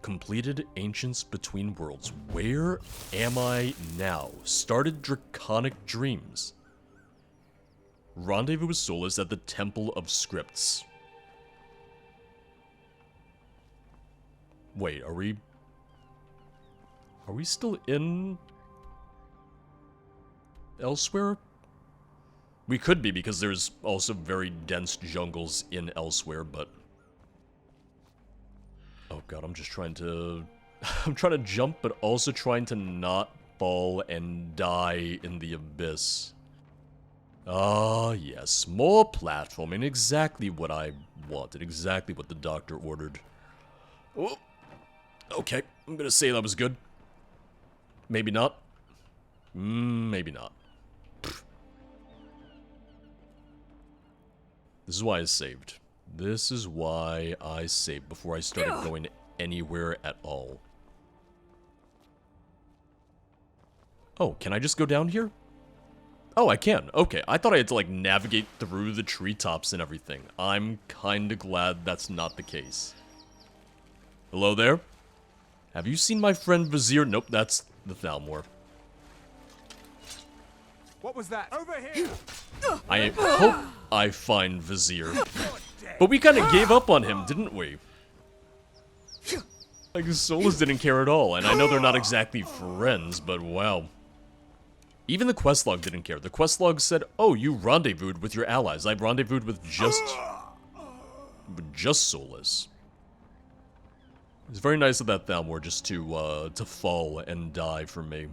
Completed Ancients Between Worlds. Where am I now? Started Draconic Dreams. Rendezvous with Solus at the Temple of Scripts. Wait, are we still in elsewhere? We could be, because there's also very dense jungles in elsewhere, but... Oh god, I'm just trying to... I'm trying to jump, but also trying to not fall and die in the abyss. Ah, yes, more platforming. Exactly what I wanted. Exactly what the doctor ordered. Oh, okay, I'm gonna say that was good. Maybe not. Maybe not. This is why I saved. This is why I saved before I started going anywhere at all. Oh, can I just go down here? Oh, I can. Okay, I thought I had to, like, navigate through the treetops and everything. I'm kinda glad that's not the case. Hello there? Have you seen my friend Vizier? Nope, that's the Thalmor. What was that? Over here! I hope I find Vizier. But we kind of gave up on him, didn't we? Like, Solus didn't care at all, and I know they're not exactly friends, but wow. Even the questlog didn't care. The questlog said, oh, you rendezvoused with your allies. I rendezvoused with just Solus. It's very nice of that Thalmor just to fall and die for me.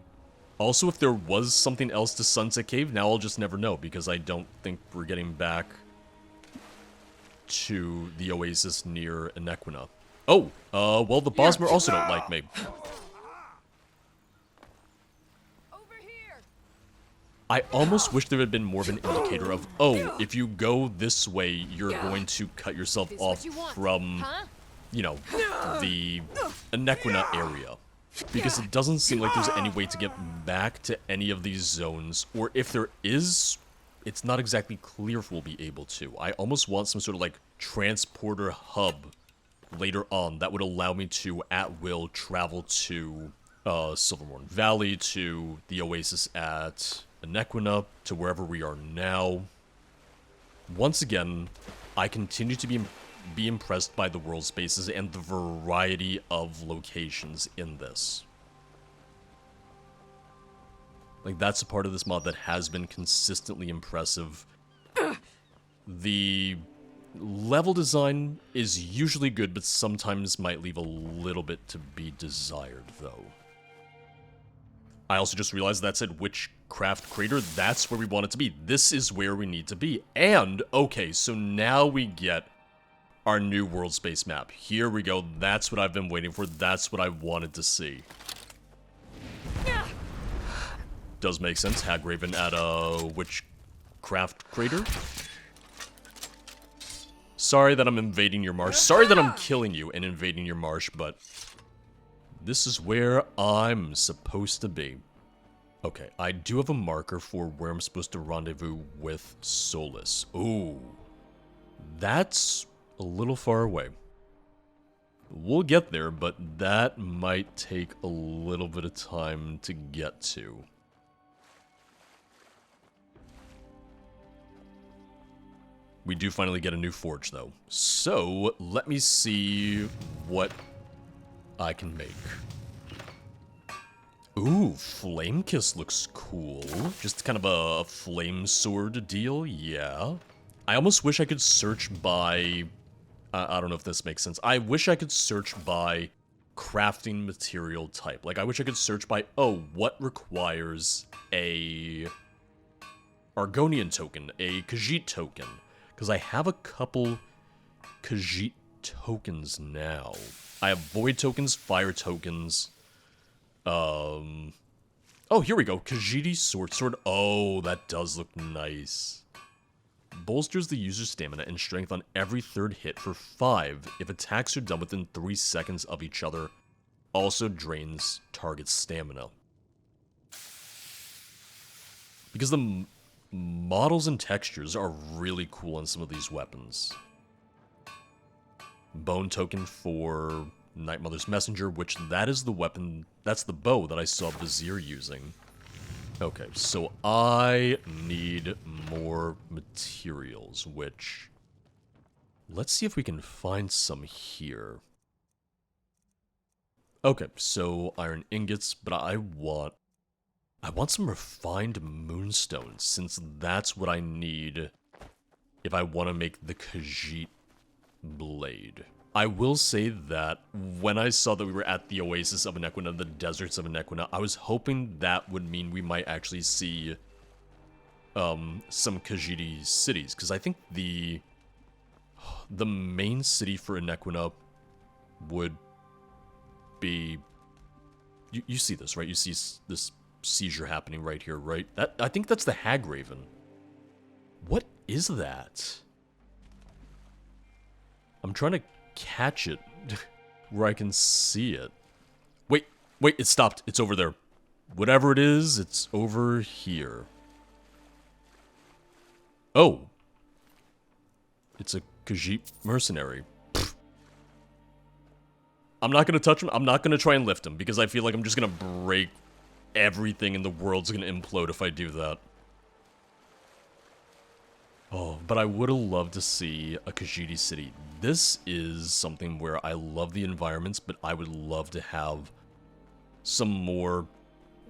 Also, if there was something else to Sunset Cave, now I'll just never know, because I don't think we're getting back to the oasis near Inequina. Oh, well, the Bosmer also don't like me. Over here. I almost wish there had been more of an indicator of, oh, if you go this way, you're going to cut yourself off from, you know, the Inequina area. Because it doesn't seem like there's any way to get back to any of these zones, or if there is, it's not exactly clear if we'll be able to. I almost want some sort of, like, transporter hub later on that would allow me to, at will, travel to Silvermorn Valley, to the oasis at Inequina, to wherever we are now. Once again, I continue to be impressed by the world spaces and the variety of locations in this. Like, that's a part of this mod that has been consistently impressive. The level design is usually good, but sometimes might leave a little bit to be desired, though. I also just realized that said Witchcraft Crater. That's where we want it to be. This is where we need to be. And, okay, so now we get our new world space map. Here we go. That's what I've been waiting for. That's what I wanted to see. Does make sense. Hagraven at a Witchcraft Crater. Sorry that I'm invading your marsh. Sorry that I'm killing you and invading your marsh, but this is where I'm supposed to be. Okay, I do have a marker for where I'm supposed to rendezvous with Solus. Ooh. That's a little far away. We'll get there, but that might take a little bit of time to get to. We do finally get a new forge, though. So, let me see what I can make. Ooh, Flame Kiss looks cool. Just kind of a flame sword deal, yeah. I almost wish I could search by... I don't know if this makes sense. I wish I could search by crafting material type. Like, I wish I could search by, oh, what requires a Argonian token, a Khajiit token? Because I have a couple Khajiit tokens now. I have Void tokens, Fire tokens. Oh, here we go. Khajiit Sword. Oh, that does look nice. Bolsters the user's stamina and strength on every third hit for 5 if attacks are done within 3 seconds of each other. Also drains target's stamina. Because the models and textures are really cool on some of these weapons. Bone token for Night Mother's Messenger, which that is the weapon, that's the bow that I saw Vizier using. Okay, so I need more materials, which... Let's see if we can find some here. Okay, so iron ingots, but I want some refined moonstone, since that's what I need if I want to make the Khajiit blade. I will say that when I saw that we were at the Oasis of Anequina, the deserts of Anequina, I was hoping that would mean we might actually see some Khajiiti cities, because I think the main city for Anequina would be... You see this, right? You see this seizure happening right here, right? I think that's the Hag Raven. What is that? I'm trying to catch it where I can see it. Wait, it stopped. It's over there. Whatever it is, it's over here. Oh. It's a Khajiit mercenary. Pfft. I'm not gonna touch him. I'm not gonna try and lift him, because I feel like I'm just gonna break everything in the world's gonna implode if I do that. Oh, but I would have loved to see a Khajiiti city. This is something where I love the environments, but I would love to have some more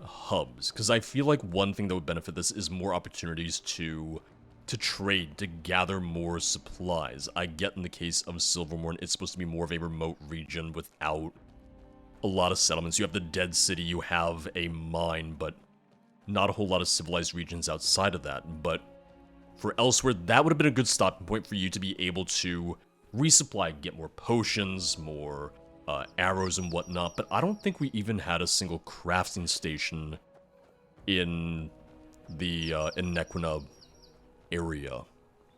hubs. Because I feel like one thing that would benefit this is more opportunities to trade, to gather more supplies. I get in the case of Silvermorn, it's supposed to be more of a remote region without a lot of settlements. You have the Dead City, you have a mine, but not a whole lot of civilized regions outside of that. But for elsewhere, that would have been a good stopping point for you to be able to resupply, get more potions, more arrows and whatnot. But I don't think we even had a single crafting station in the Anequina area.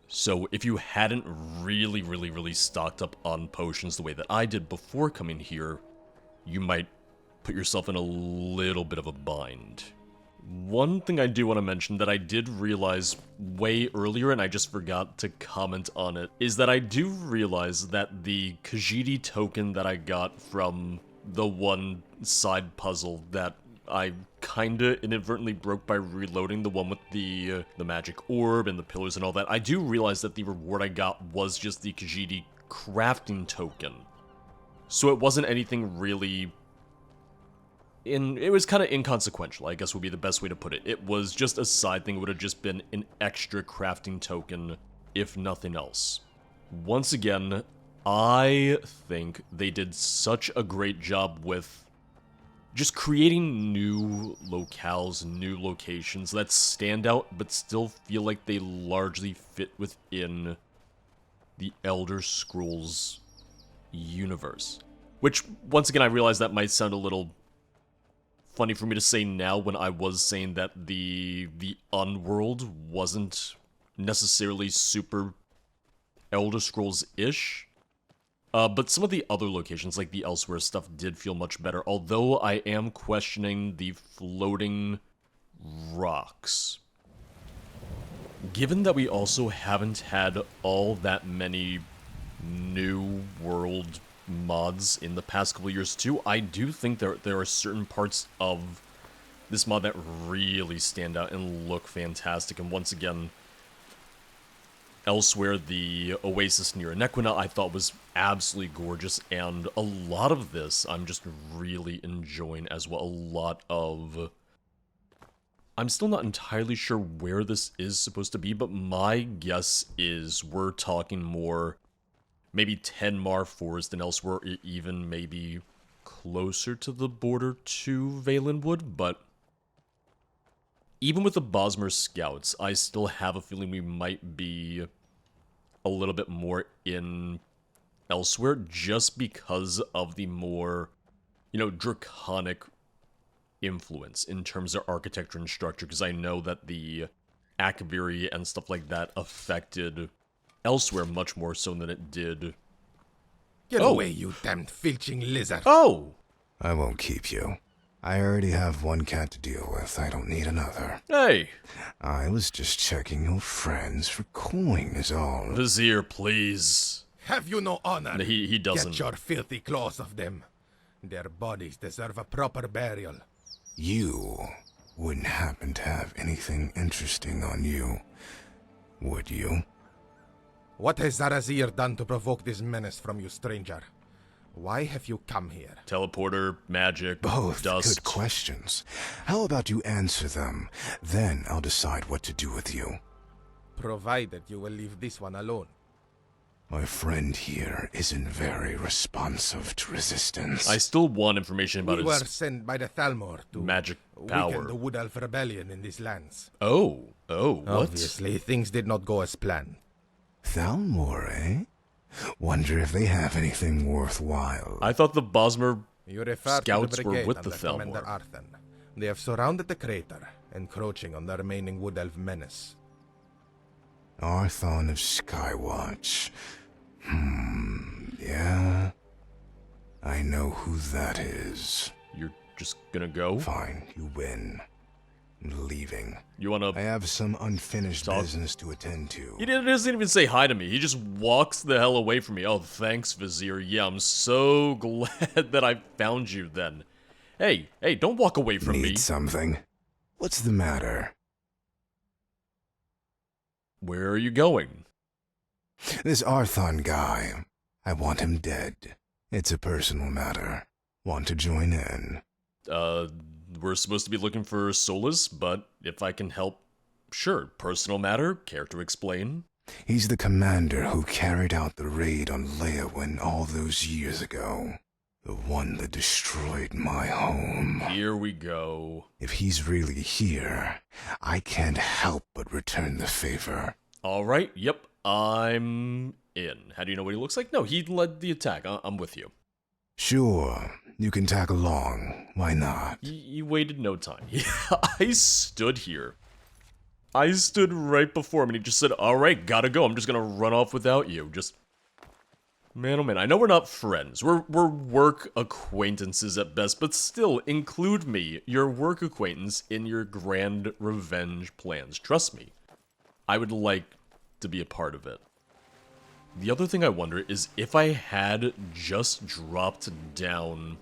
So if you hadn't really stocked up on potions the way that I did before coming here, you might put yourself in a little bit of a bind. One thing I do want to mention that I did realize way earlier, and I just forgot to comment on it, is that I do realize that the Khajiiti token that I got from the one side puzzle that I kinda inadvertently broke by reloading, the one with the magic orb and the pillars and all that, I do realize that the reward I got was just the Khajiiti crafting token. So it wasn't anything really... It was kind of inconsequential, I guess would be the best way to put it. It was just a side thing. It would have just been an extra crafting token, if nothing else. Once again, I think they did such a great job with just creating new locales, new locations that stand out, but still feel like they largely fit within the Elder Scrolls universe. Which, once again, I realize that might sound a little funny for me to say now when I was saying that the Unworld wasn't necessarily super Elder Scrolls-ish. But some of the other locations, like the Elsewhere stuff, did feel much better, although I am questioning the floating rocks. Given that we also haven't had all that many new world mods in the past couple years too, I do think there are certain parts of this mod that really stand out and look fantastic. And once again, Elsewhere, the Oasis near Anequina, I thought was absolutely gorgeous, and a lot of this I'm just really enjoying as well. A lot of... I'm still not entirely sure where this is supposed to be, but my guess is we're talking more maybe Thalmor Forest and Elsewhere, or even maybe closer to the border to Valenwood, but even with the Bosmer Scouts, I still have a feeling we might be a little bit more in Elsewhere, just because of the more, draconic influence in terms of architecture and structure, because I know that the Akaviri and stuff like that affected Elsewhere much more so than it did. Get away, you damned filching lizard. Oh! I won't keep you. I already have one cat to deal with. I don't need another. Hey! I was just checking your friends for coin is all. Vizier, please. Have you no honor? He doesn't. Get your filthy claws off them. Their bodies deserve a proper burial. You wouldn't happen to have anything interesting on you, would you? What has Zarazir done to provoke this menace from you, stranger? Why have you come here? Teleporter, magic, Both dust. good questions. How about you answer them? Then I'll decide what to do with you. Provided you will leave this one alone. My friend here isn't very responsive to resistance. I still want information about We were his sent by the Thalmor to magic weaken power. the Wood Elf rebellion in these lands. Oh, what? Obviously, things did not go as planned. Thalmor, eh? Wonder if they have anything worthwhile. I thought the Bosmer You refer Scouts to the were brigade with the under Commander Thalmor. Arthen. They have surrounded the crater, encroaching on the remaining Wood Elf menace. Arthon of Skywatch. Yeah. I know who that is. You're just gonna go? Fine, you win. I'm leaving. You wanna... I have some unfinished Talk. business to attend to. He doesn't even say hi to me. He just walks the hell away from me. Oh, thanks, Vizier. Yeah, I'm so glad that I found you then. Hey, don't walk away from me. Need something? What's the matter? Where are you going? This Arthon guy. I want him dead. It's a personal matter. Want to join in? We're supposed to be looking for Solus, but if I can help, sure. Personal matter, care to explain? He's the commander who carried out the raid on Leowyn all those years ago. The one that destroyed my home. Here we go. If he's really here, I can't help but return the favor. Alright, yep, I'm in. How do you know what he looks like? No, he led the attack. I'm with you. Sure, you can tag along. Why not? You waited no time. I stood here. I stood right before him and he just said, alright, gotta go. I'm just gonna run off without you. Just... Man, oh man, I know we're not friends. We're work acquaintances at best, but still, include me, your work acquaintance, in your grand revenge plans. Trust me. I would like to be a part of it. The other thing I wonder is if I had just dropped down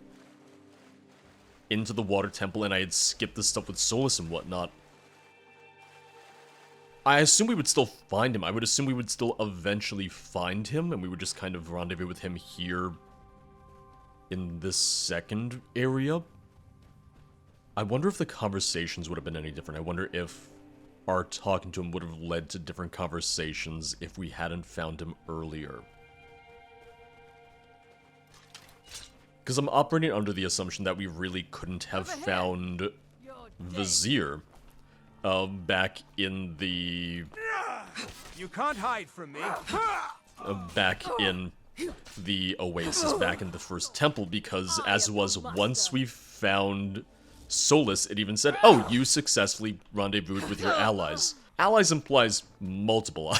into the water temple and I had skipped the stuff with Solus and whatnot, I assume we would still find him. I would assume we would still eventually find him, and we would just kind of rendezvous with him here in this second area. I wonder if the conversations would have been any different. I wonder if our talking to him would have led to different conversations if we hadn't found him earlier. Because I'm operating under the assumption that we really couldn't have found Vizier back in the... You can't hide from me. back in the Oasis, back in the first temple, because as was, once we found Solus, it even said, oh, you successfully rendezvoused with your allies. Allies implies multiple.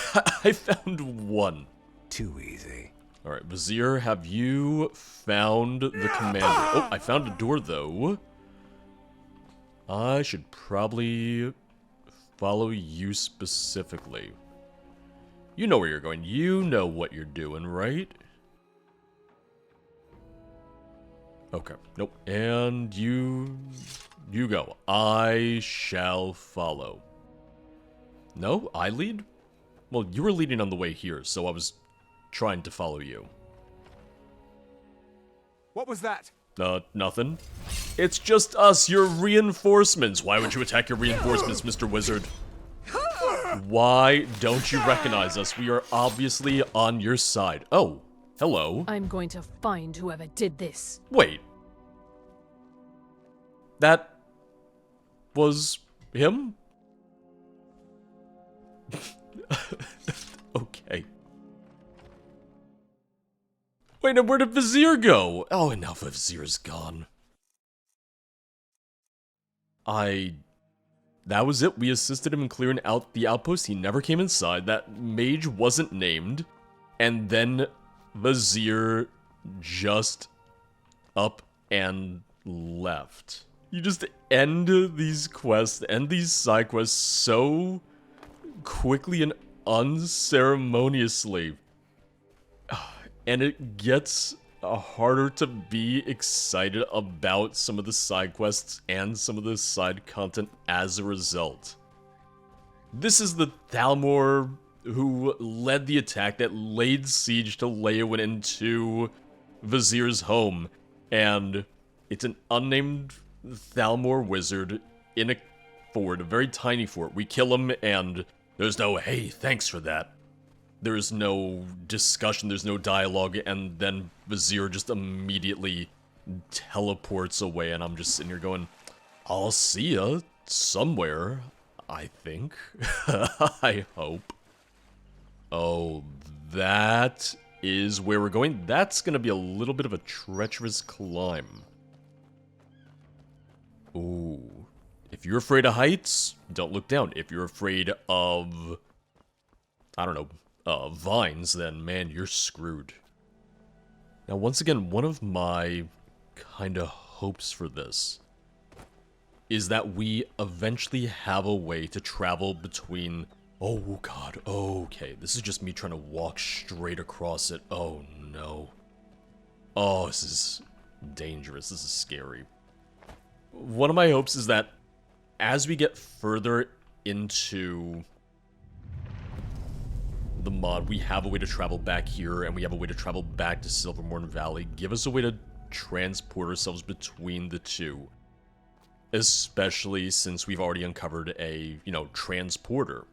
I found one. Too easy. Alright, Vizier, have you found the commander? Oh, I found a door, though. I should probably follow you specifically. You know where you're going. You know what you're doing, right? Okay. Nope. And you go. I shall follow. No? I lead? Well, you were leading on the way here, so I was trying to follow you. What was that? Nothing. It's just us, your reinforcements. Why would you attack your reinforcements, Mr. Wizard? Why don't you recognize us? We are obviously on your side. Oh, hello. I'm going to find whoever did this. Wait. That was him? Okay. Wait, and where did Vizier go? Oh, and now Vizier's gone. That was it. We assisted him in clearing out the outpost. He never came inside. That mage wasn't named. And then Vizier just up and left. You just end these quests, end these side quests so quickly and unceremoniously. And it gets harder to be excited about some of the side quests and some of the side content as a result. This is the Thalmor who led the attack that laid siege to Leyawiin into Vizier's home, and it's an unnamed Thalmor wizard in a fort, a very tiny fort. We kill him, and there's no, hey, thanks for that. There's no discussion, there's no dialogue, and then Vizier just immediately teleports away, and I'm just sitting here going, I'll see ya somewhere, I think. I hope. Oh, that is where we're going. That's gonna be a little bit of a treacherous climb. Ooh. If you're afraid of heights, don't look down. If you're afraid of, I don't know, vines, then man, you're screwed. Now, once again, one of my kind of hopes for this is that we eventually have a way to travel between... Oh god, okay, this is just me trying to walk straight across it. Oh no. Oh, this is dangerous, this is scary. One of my hopes is that as we get further into the mod, we have a way to travel back here, and we have a way to travel back to Silvermorn Valley. Give us a way to transport ourselves between the two. Especially since we've already uncovered a, you know, transporter.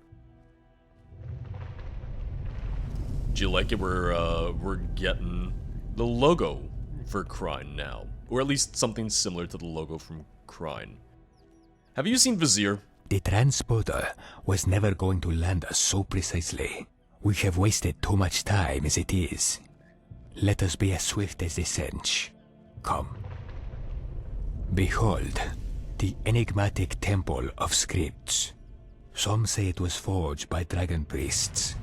Do you like it? We're getting the logo for Krein now. Or at least something similar to the logo from Krein. Have you seen Vizier? The transporter was never going to land us so precisely. We have wasted too much time as it is. Let us be as swift as the Sench. Come. Behold, the enigmatic Temple of Scripts. Some say it was forged by dragon priests.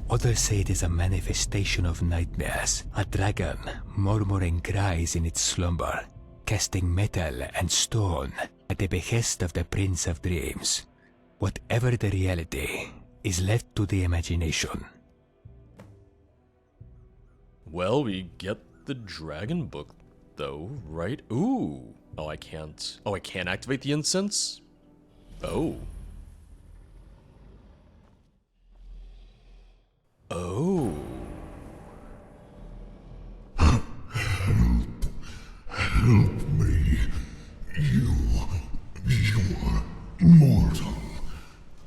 Others say it is a manifestation of nightmares, a dragon murmuring cries in its slumber, casting metal and stone at the behest of the Prince of Dreams. Whatever the reality is left to the imagination. Well, we get the dragon book, though, right? Ooh. Oh, I can't. Oh, I can't activate the incense? Oh. Oh. Help me. You are mortal.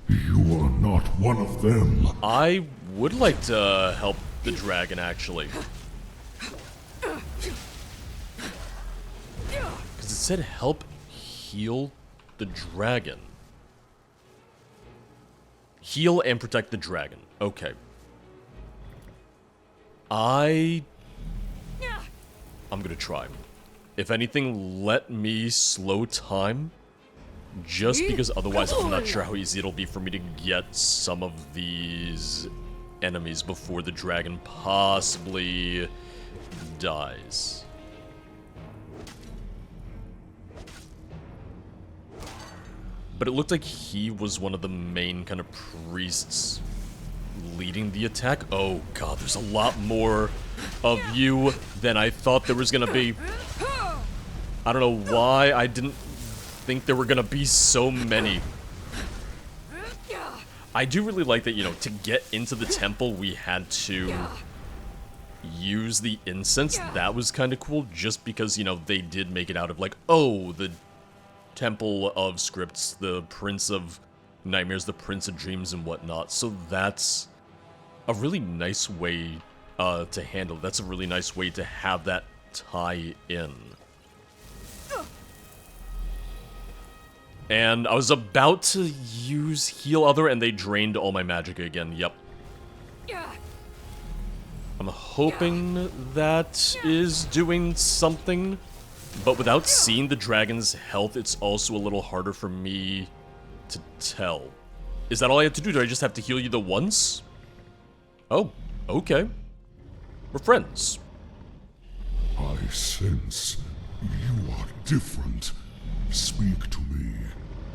You are not one of them. I would like to help the dragon, actually. Because it said help heal the dragon. Heal and protect the dragon. Okay. I'm gonna try. If anything, let me slow time. Just because otherwise I'm not sure how easy it'll be for me to get some of these enemies before the dragon possibly dies. But it looked like he was one of the main kind of priests leading the attack. Oh god, there's a lot more of you than I thought there was gonna be. I don't know why I didn't think there were gonna be so many. I do really like that, you know, to get into the temple we had to use the incense. That was kind of cool, just because, you know, they did make it out of like, oh, the Temple of Scripts, the Prince of Nightmares, the Prince of Dreams and whatnot. So that's a really nice way to handle it. That's a really nice way to have that tie in. And I was about to use Heal Other, and they drained all my magic again. Yep. I'm hoping that is doing something, but without seeing the dragon's health, it's also a little harder for me to tell. Is that all I have to do? Do I just have to heal you the once? Oh, okay. We're friends. I sense you are different. Speak to me.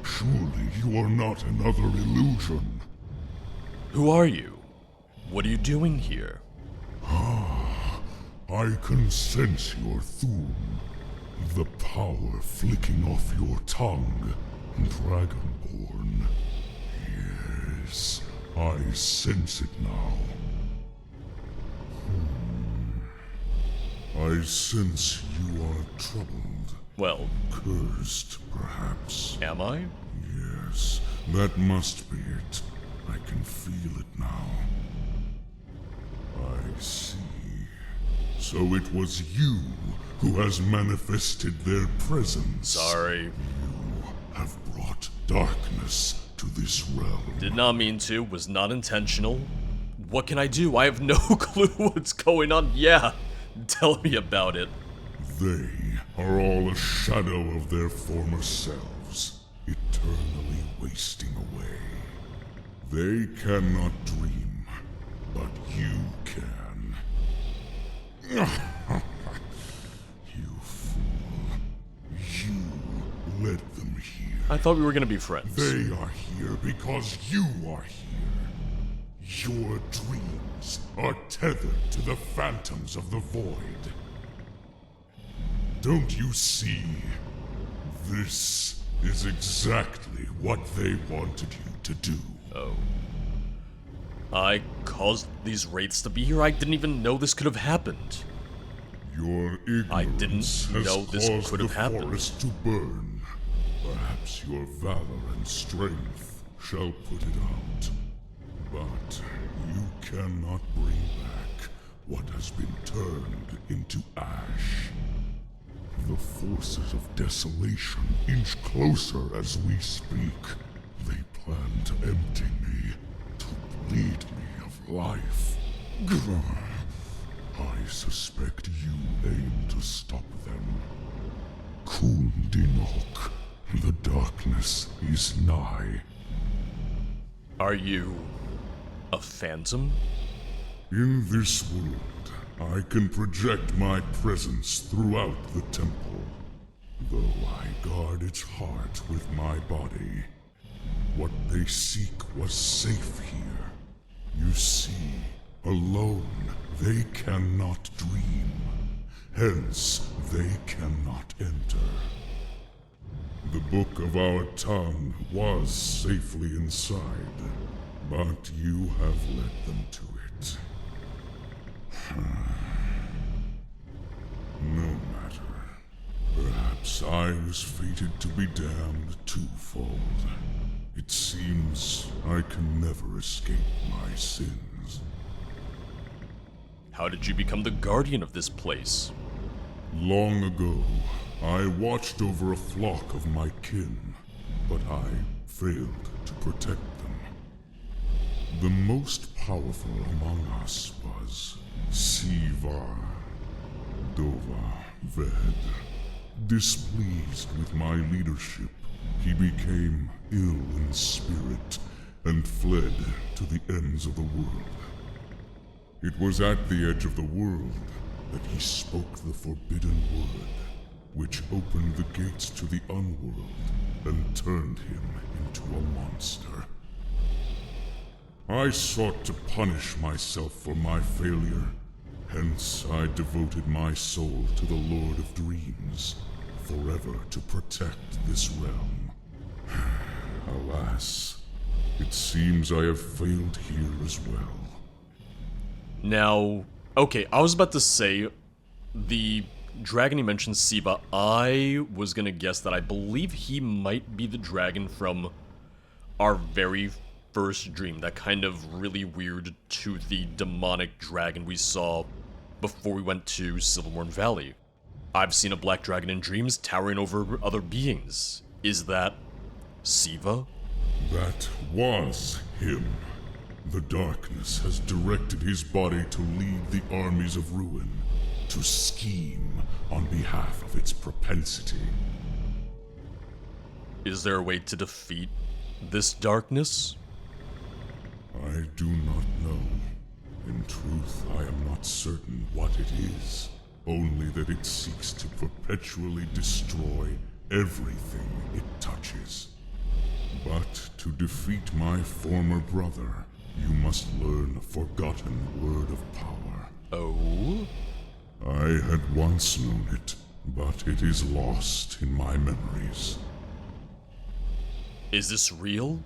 Surely you are not another illusion. Who are you? What are you doing here? I can sense your Thum. The power flicking off your tongue, Dragonborn. Yes, I sense it now. I sense you are troubled. Well, Cursed, perhaps. am I? Yes, that must be it. I can feel it now. I see. So it was you who has manifested their presence. Sorry. You have brought darkness to this realm. Did not mean to, was not intentional. What can I do? I have no clue what's going on. Yeah, tell me about it. They are all a shadow of their former selves, eternally wasting away. They cannot dream, but you can. You fool. You led them here. I thought we were gonna be friends. They are here because you are here. Your dreams are tethered to the phantoms of the void. Don't you see? This is exactly what they wanted you to do. Oh. I caused these wraiths to be here? I didn't even know this could have happened. Your ignorance I didn't has know this caused could the have happened. forest to burn. Perhaps your valor and strength shall put it out. But you cannot bring back what has been turned into ash. The forces of desolation inch closer as we speak. They plan to empty me, to bleed me of life. I suspect you aim to stop them. Kundinok, the darkness is nigh. Are you a phantom? In this world, I can project my presence throughout the temple, though I guard its heart with my body. What they seek was safe here. You see, alone they cannot dream, hence they cannot enter. The book of our tongue was safely inside, but you have led them to it. No matter. Perhaps I was fated to be damned twofold. It seems I can never escape my sins. How did you become the guardian of this place? Long ago, I watched over a flock of my kin, but I failed to protect them. The most powerful among us was Siva Dova Ved. Displeased with my leadership, he became ill in spirit and fled to the ends of the world. It was at the edge of the world that he spoke the forbidden word, which opened the gates to the unworld and turned him into a monster. I sought to punish myself for my failure, hence I devoted my soul to the Lord of Dreams, forever to protect this realm. Alas, it seems I have failed here as well. Now, okay, I was about to say, the dragon you mentioned, Siva, I was gonna guess that I believe he might be the dragon from our very first dream, that kind of really weird to the demonic dragon we saw before we went to Silvermorn Valley. I've seen a black dragon in dreams towering over other beings. Is that Siva? That was him. The darkness has directed his body to lead the armies of ruin, to scheme on behalf of its propensity. Is there a way to defeat this darkness? I do not know. In truth, I am not certain what it is, only that it seeks to perpetually destroy everything it touches. But to defeat my former brother, you must learn a forgotten word of power. Oh? I had once known it, but it is lost in my memories. Is this real?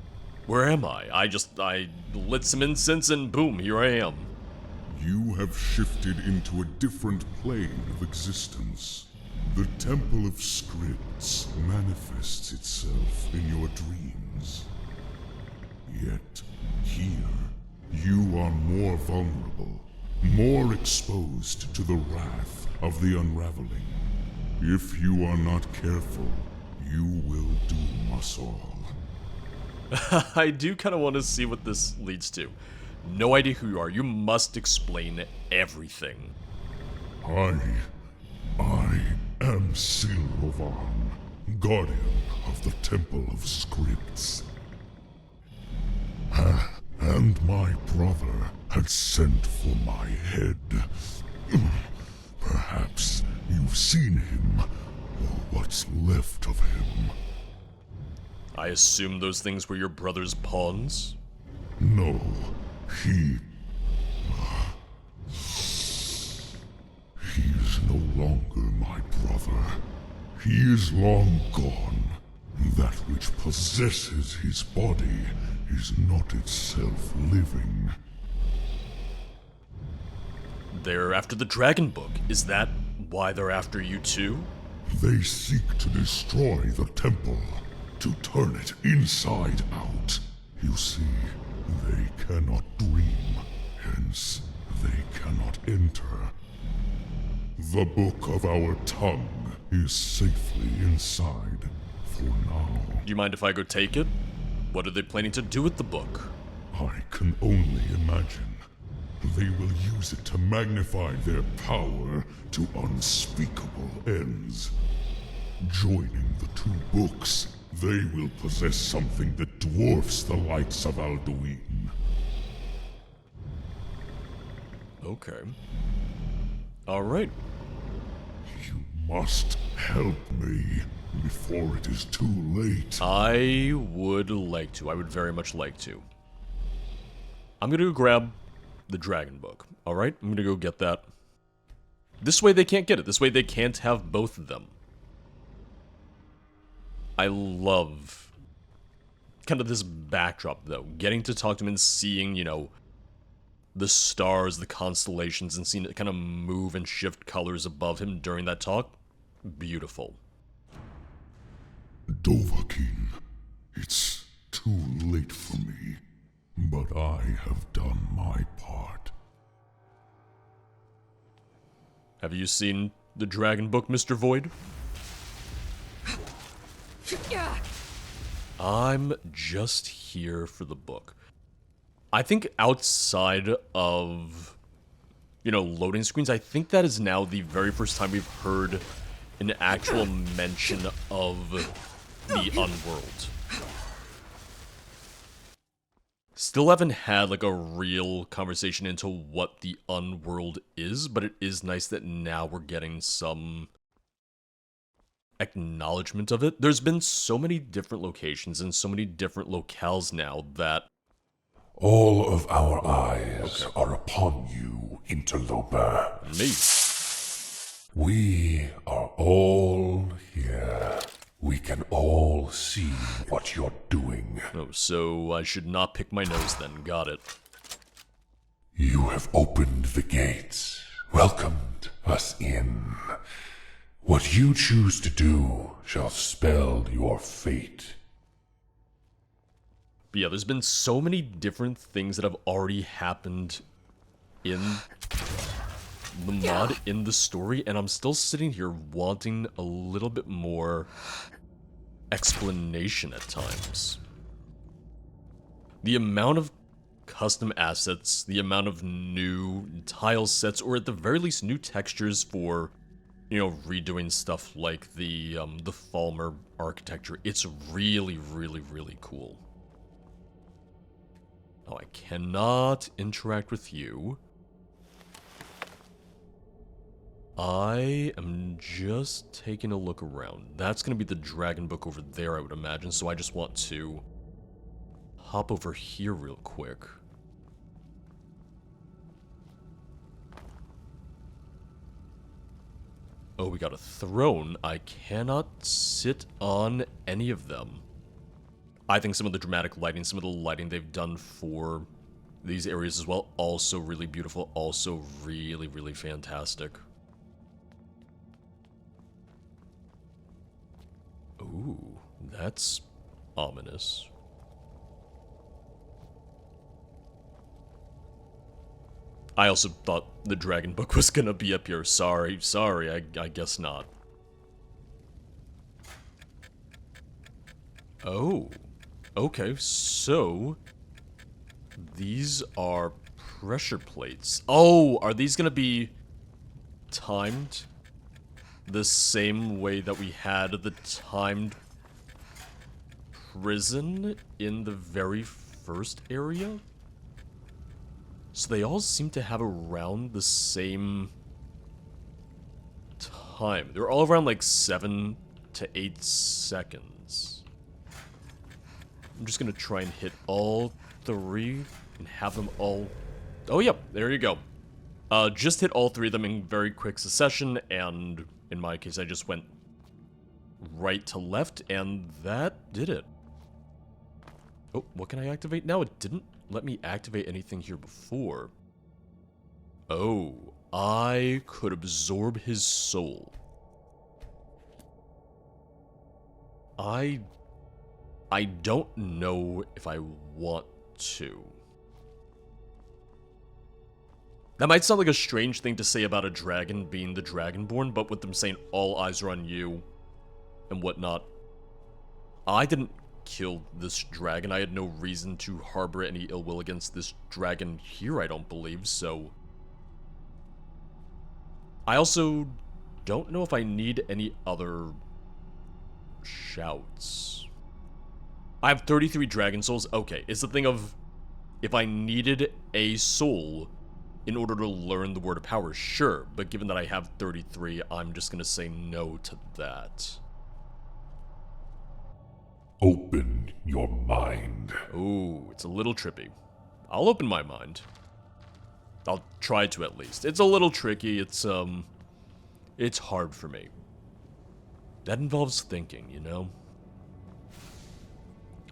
Where am I? I lit some incense and boom, here I am. You have shifted into a different plane of existence. The Temple of Scripts manifests itself in your dreams. Yet, here, you are more vulnerable, more exposed to the wrath of the unraveling. If you are not careful, you will doom us all. I do kind of want to see what this leads to. No idea who you are. You must explain everything. I am Silvan, guardian of the Temple of Scripts. And my brother had sent for my head. Perhaps you've seen him, or what's left of him. I assume those things were your brother's pawns? No, he is no longer my brother. He is long gone. That which possesses his body is not itself living. They're after the Dragon Book. Is that why they're after you too? They seek to destroy the temple, to turn it inside out. You see, they cannot dream, hence they cannot enter. The book of our tongue is safely inside, for now. Do you mind if I go take it? What are they planning to do with the book? I can only imagine. They will use it to magnify their power to unspeakable ends. Joining the two books, they will possess something that dwarfs the likes of Alduin. Okay. Alright. You must help me before it is too late. I would like to. I would very much like to. I'm gonna go grab the Dragon Book. Alright? I'm gonna go get that. This way they can't get it. This way they can't have both of them. I love kind of this backdrop, though. Getting to talk to him and seeing, you know, the stars, the constellations, and seeing it kind of move and shift colors above him during that talk. Beautiful. Dovahkiin, it's too late for me, but I have done my part. Have you seen the Dragon Book, Mr. Void? I'm just here for the book. I think outside of, you know, loading screens, I think that is now the very first time we've heard an actual mention of the Unworld. Still haven't had, like, a real conversation into what the Unworld is, but it is nice that now we're getting some acknowledgement of it. There's been so many different locations and so many different locales now that... All of our eyes are upon you, Interloper. Me. We are all here. We can all see what you're doing. Oh, so I should not pick my nose then. Got it. You have opened the gates, welcomed us in. What you choose to do shall spell your fate. But yeah, there's been so many different things that have already happened in the mod, in the story, and I'm still sitting here wanting a little bit more explanation at times. The amount of custom assets, the amount of new tile sets, or at the very least new textures for, you know, redoing stuff like the Thalmor architecture, it's really, really, really cool. Oh, I cannot interact with you. I am just taking a look around. That's going to be the Dragon Book over there, I would imagine, so I just want to hop over here real quick. Oh, we got a throne. I cannot sit on any of them. I think some of the dramatic lighting, some of the lighting they've done for these areas as well, also really beautiful, also really, really fantastic. Ooh, that's ominous. I also thought the dragon book was gonna be up here. Sorry, I guess not. Oh, okay, so these are pressure plates. Oh, are these gonna be timed the same way that we had the timed prison in the very first area? So they all seem to have around the same time. They're all around like 7 to 8 seconds. I'm just gonna try and hit all 3 and have them all... Oh, yep, there you go. Just hit all 3 of them in very quick succession, and in my case, I just went right to left, and that did it. Oh, what can I activate now? It didn't let me activate anything here before. Oh, I could absorb his soul. I don't know if I want to. That might sound like a strange thing to say about a dragon being the Dragonborn, but with them saying all eyes are on you and whatnot, I didn't kill this dragon. I had no reason to harbor any ill will against this dragon here, I don't believe, so... I also don't know if I need any other shouts. I have 33 dragon souls. Okay, it's the thing of, if I needed a soul in order to learn the word of power, sure, but given that I have 33, I'm just gonna say no to that. Open your mind. Ooh, it's a little trippy. I'll open my mind. I'll try to at least. It's a little tricky, it's hard for me. That involves thinking, you know?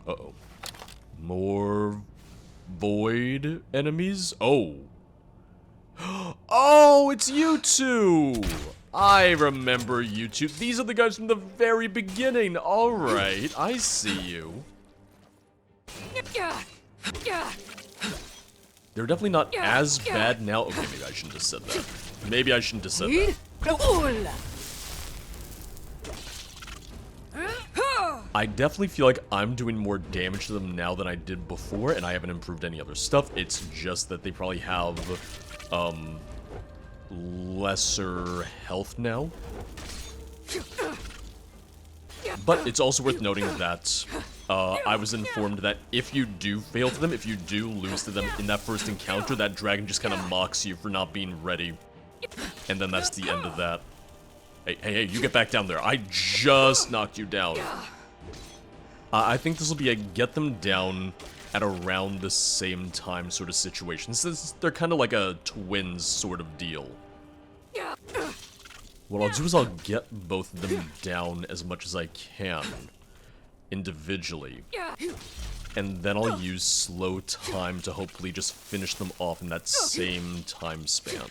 Uh-oh. More void enemies? Oh. Oh, it's you two! I remember you two. These are the guys from the very beginning. Alright, I see you. They're definitely not as bad now. Okay, maybe I shouldn't have said that. Maybe I shouldn't have said that. I definitely feel like I'm doing more damage to them now than I did before, and I haven't improved any other stuff. It's just that they probably have, lesser health now. But it's also worth noting that I was informed that if you do fail to them, if you do lose to them in that first encounter, that dragon just kind of mocks you for not being ready. And then that's the end of that. Hey, you get back down there. I just knocked you down. I think this will be a get them down at around the same time sort of situation. Since they're kind of like a twins sort of deal. What I'll do is I'll get both of them down as much as I can, individually. And then I'll use slow time to hopefully just finish them off in that same time span.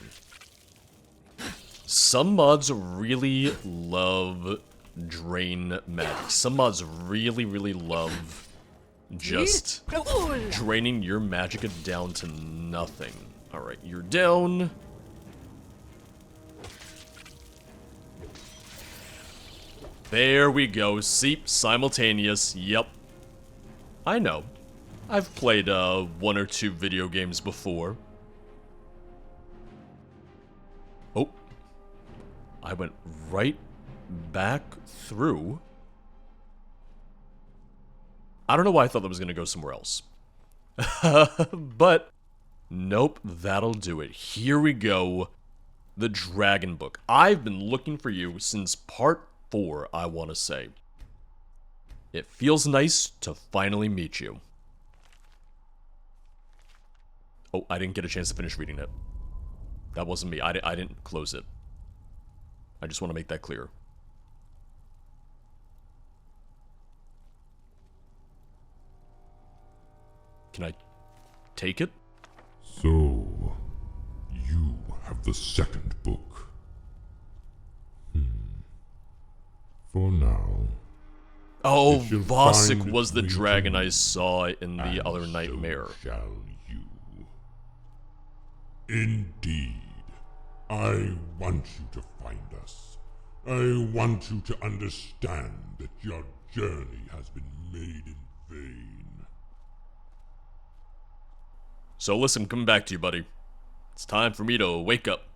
Some mods really love drain magic. Some mods really, really love just draining your magicka down to nothing. Alright, you're down. There we go. See, simultaneous. Yep. I know. I've played 1 or 2 video games before. Oh. I went right back through. I don't know why I thought that was going to go somewhere else. But, nope, that'll do it. Here we go. The Dragon Book. I've been looking for you since part 4, I want to say. It feels nice to finally meet you. Oh, I didn't get a chance to finish reading it. That wasn't me. I didn't close it. I just want to make that clear. Can I take it? So, you have the second book. For now. Oh, it shall Vosik find was the its way dragon to I me, saw in the and other so nightmare. Shall you. Indeed. I want you to find us. I want you to understand that your journey has been made in vain. So listen, coming back to you, buddy. It's time for me to wake up.